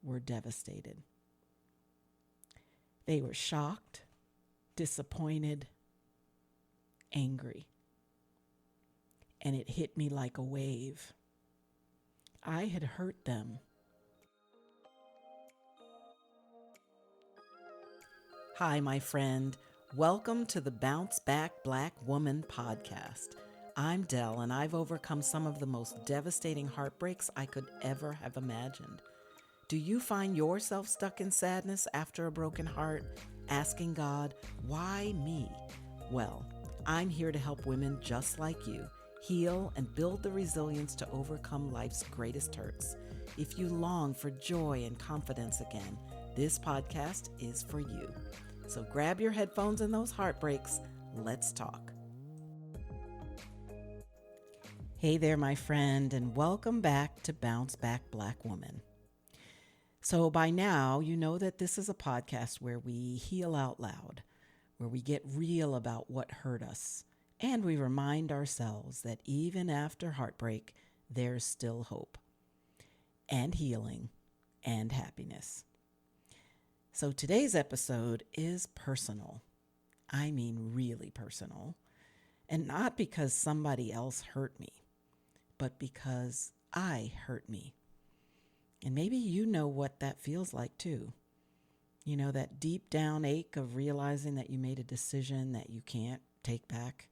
were devastated. They were shocked, disappointed, angry. And it hit me like a wave. I had hurt them. Hi, my friend. Welcome to the Bounce Back Black Woman podcast. I'm Dell, and I've overcome some of the most devastating heartbreaks I could ever have imagined. Do you find yourself stuck in sadness after a broken heart, asking God, why me? Well, I'm here to help women just like you heal and build the resilience to overcome life's greatest hurts. If you long for joy and confidence again, this podcast is for you. So grab your headphones and those heartbreaks. Let's talk. Hey there, my friend, and welcome back to Bounce Back Black Woman. So by now, you know that this is a podcast where we heal out loud, where we get real about what hurt us, and we remind ourselves that even after heartbreak, there's still hope and healing and happiness. So today's episode is personal. I mean, really personal. And not because somebody else hurt me, but because I hurt me. And maybe you know what that feels like too. You know, that deep down ache of realizing that you made a decision that you can't take back.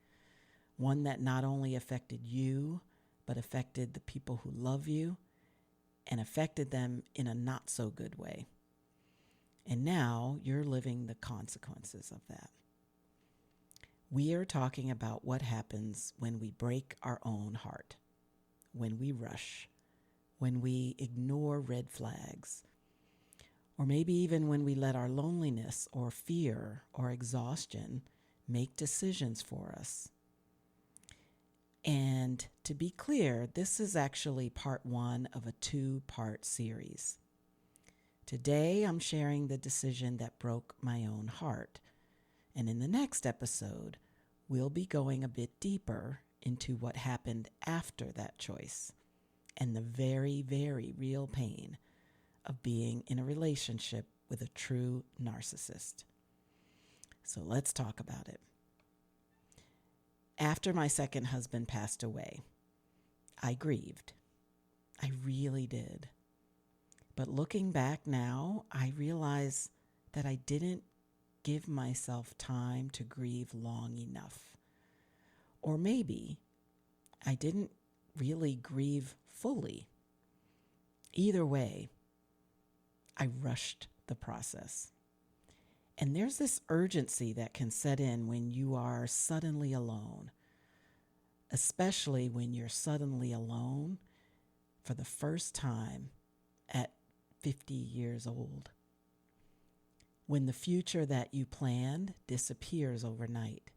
One that not only affected you, but affected the people who love you and affected them in a not so good way. And now you're living the consequences of that. We are talking about what happens when we break our own heart, when we rush, when we ignore red flags, or maybe even when we let our loneliness or fear or exhaustion make decisions for us. And to be clear, this is actually part one of a two-part series. Today, I'm sharing the decision that broke my own heart. And in the next episode, we'll be going a bit deeper into what happened after that choice and the very, very real pain of being in a relationship with a true narcissist. So let's talk about it. After my second husband passed away, I grieved. I really did. But looking back now, I realize that I didn't give myself time to grieve long enough. Or maybe I didn't really grieve fully. Either way, I rushed the process. And there's this urgency that can set in when you are suddenly alone, especially when you're suddenly alone for the first time at 50 years old, when the future that you planned disappears overnight.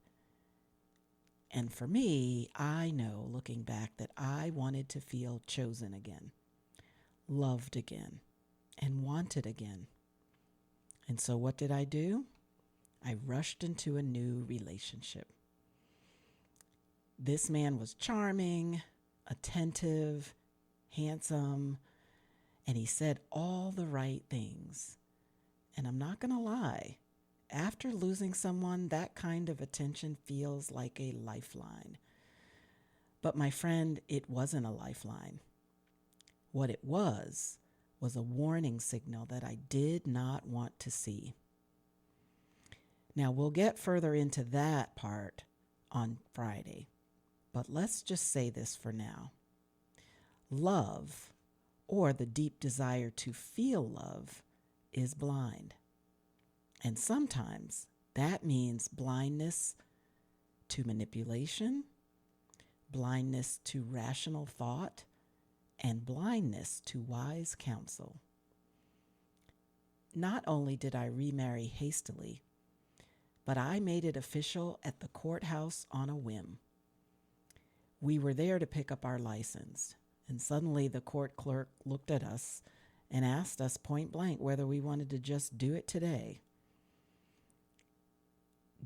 And for me, I know looking back that I wanted to feel chosen again, loved again, and wanted again. And so what did I do? I rushed into a new relationship. This man was charming, attentive, handsome, and he said all the right things. And I'm not going to lie, after losing someone, that kind of attention feels like a lifeline. But my friend, it wasn't a lifeline. What it was a warning signal that I did not want to see. Now, we'll get further into that part on Friday, but let's just say this for now. Love, or the deep desire to feel love, is blind. And sometimes that means blindness to manipulation, blindness to rational thought, and blindness to wise counsel. Not only did I remarry hastily, but I made it official at the courthouse on a whim. We were there to pick up our license, and suddenly the court clerk looked at us and asked us point blank whether we wanted to just do it today.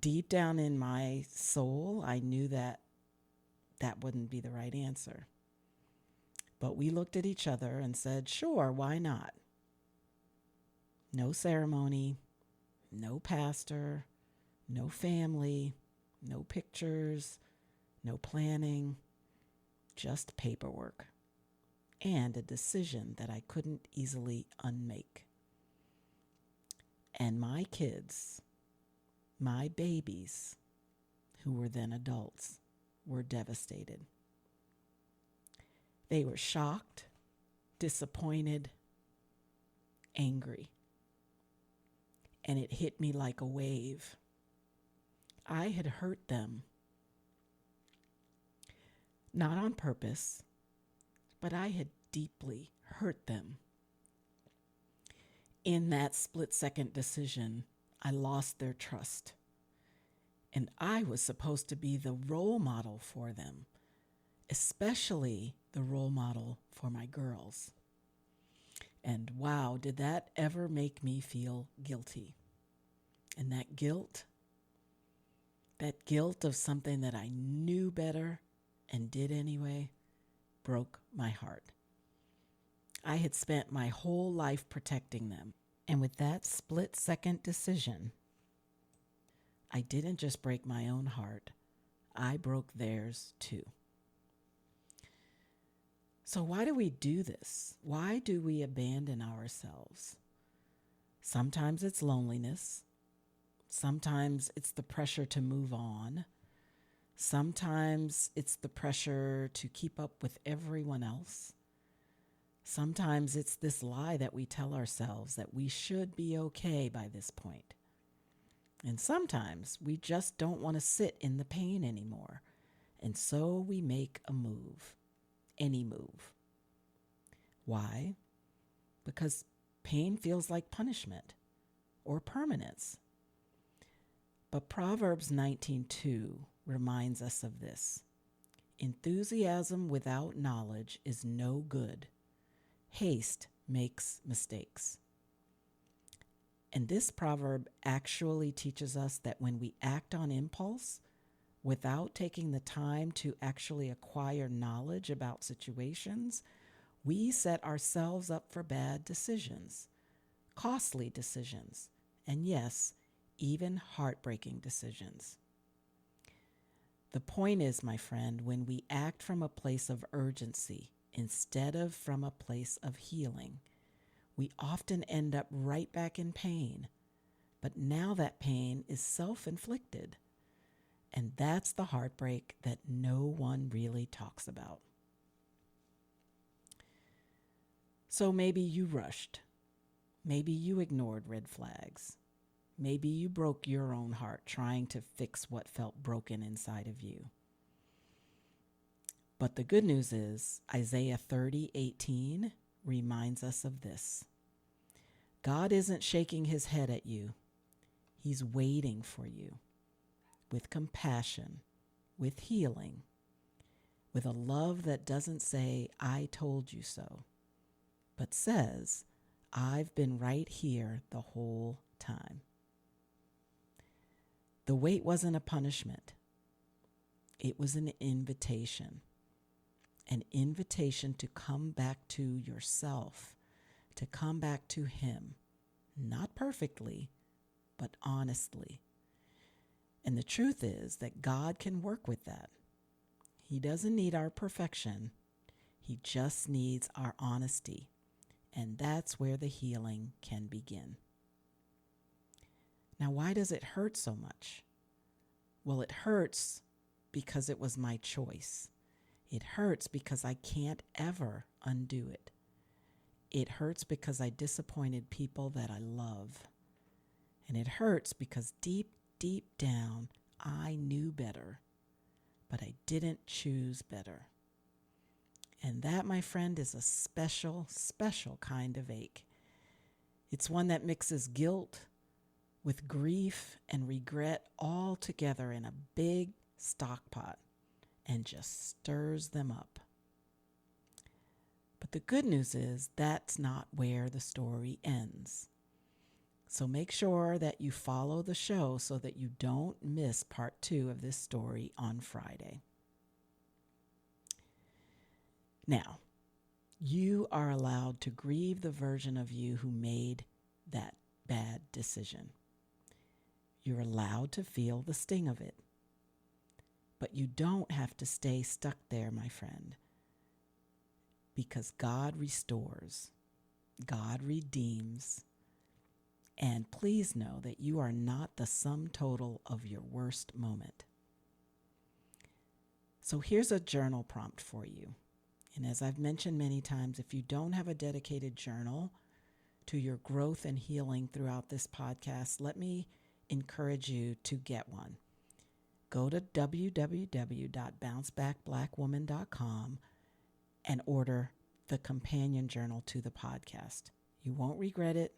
Deep down in my soul, I knew that that wouldn't be the right answer. But we looked at each other and said, sure, why not? No ceremony, no pastor, no family, no pictures, no planning, just paperwork and a decision that I couldn't easily unmake. And my kids, my babies, who were then adults, were devastated. They were shocked, disappointed, angry. And it hit me like a wave. I had hurt them. Not on purpose, but I had deeply hurt them. In that split-second decision, I lost their trust. And I was supposed to be the role model for them, especially the role model for my girls. And wow, did that ever make me feel guilty. And that guilt of something that I knew better and did anyway, broke my heart. I had spent my whole life protecting them. And with that split-second decision, I didn't just break my own heart, I broke theirs too. So why do we do this? Why do we abandon ourselves? Sometimes it's loneliness. Sometimes it's the pressure to move on. Sometimes it's the pressure to keep up with everyone else. Sometimes it's this lie that we tell ourselves that we should be okay by this point. And sometimes we just don't want to sit in the pain anymore. And so we make a move. Any move. Why? Because pain feels like punishment or permanence. But Proverbs 19:2 reminds us of this. Enthusiasm without knowledge is no good. Haste makes mistakes. And this proverb actually teaches us that when we act on impulse, without taking the time to actually acquire knowledge about situations, we set ourselves up for bad decisions, costly decisions, and yes, even heartbreaking decisions. The point is, my friend, when we act from a place of urgency instead of from a place of healing, we often end up right back in pain. But now that pain is self-inflicted. And that's the heartbreak that no one really talks about. So maybe you rushed. Maybe you ignored red flags. Maybe you broke your own heart trying to fix what felt broken inside of you. But the good news is Isaiah 30:18 reminds us of this. God isn't shaking his head at you. He's waiting for you. With compassion, with healing, with a love that doesn't say, I told you so, but says, I've been right here the whole time. The wait wasn't a punishment. It was an invitation to come back to yourself, to come back to him, not perfectly, but honestly. And the truth is that God can work with that. He doesn't need our perfection. He just needs our honesty. And that's where the healing can begin. Now, why does it hurt so much? Well, it hurts because it was my choice. It hurts because I can't ever undo it. It hurts because I disappointed people that I love. And it hurts because deep down, I knew better, but I didn't choose better. And that, my friend, is a special kind of ache. It's one that mixes guilt with grief and regret all together in a big stock pot and just stirs them up. But the good news is that's not where the story ends. So make sure that you follow the show so that you don't miss part 2 of this story on Friday. Now, you are allowed to grieve the version of you who made that bad decision. You're allowed to feel the sting of it. But you don't have to stay stuck there, my friend, because God restores, God redeems, and please know that you are not the sum total of your worst moment. So here's a journal prompt for you. And as I've mentioned many times, if you don't have a dedicated journal to your growth and healing throughout this podcast, let me encourage you to get one. Go to www.bouncebackblackwoman.com and order the companion journal to the podcast. You won't regret it,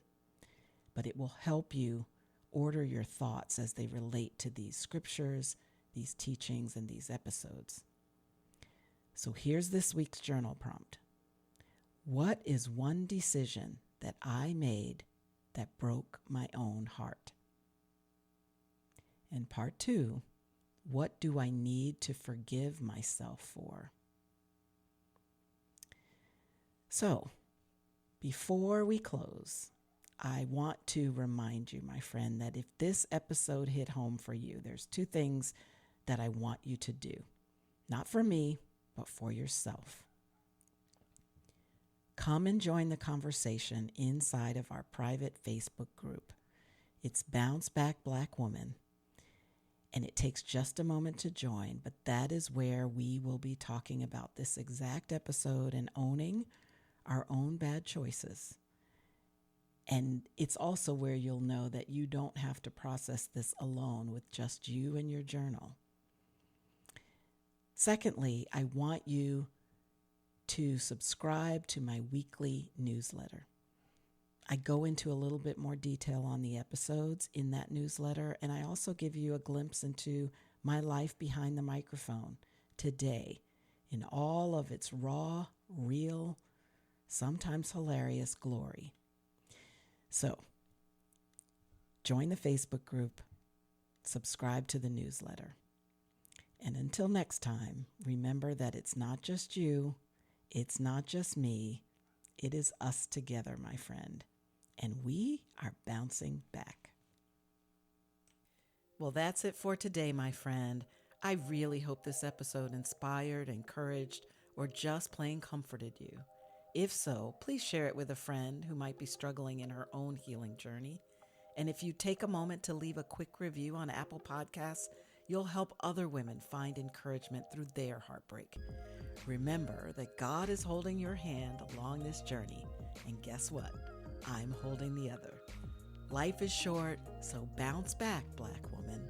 but it will help you order your thoughts as they relate to these scriptures, these teachings, and these episodes. So here's this week's journal prompt. What is one decision that I made that broke my own heart? And part 2, what do I need to forgive myself for? So, before we close, I want to remind you, my friend, that if this episode hit home for you, there's 2 things that I want you to do. Not for me, but for yourself. Come and join the conversation inside of our private Facebook group. It's Bounce Back Black Woman. And it takes just a moment to join, but that is where we will be talking about this exact episode and owning our own bad choices. And it's also where you'll know that you don't have to process this alone with just you and your journal. Secondly, I want you to subscribe to my weekly newsletter. I go into a little bit more detail on the episodes in that newsletter, and I also give you a glimpse into my life behind the microphone today in all of its raw, real, sometimes hilarious glory. So, join the Facebook group, subscribe to the newsletter. And until next time, remember that it's not just you, it's not just me, it is us together, my friend. And we are bouncing back. Well, that's it for today, my friend. I really hope this episode inspired, encouraged, or just plain comforted you. If so, please share it with a friend who might be struggling in her own healing journey. And if you take a moment to leave a quick review on Apple Podcasts, you'll help other women find encouragement through their heartbreak. Remember that God is holding your hand along this journey. And guess what? I'm holding the other. Life is short, so bounce back, Black woman.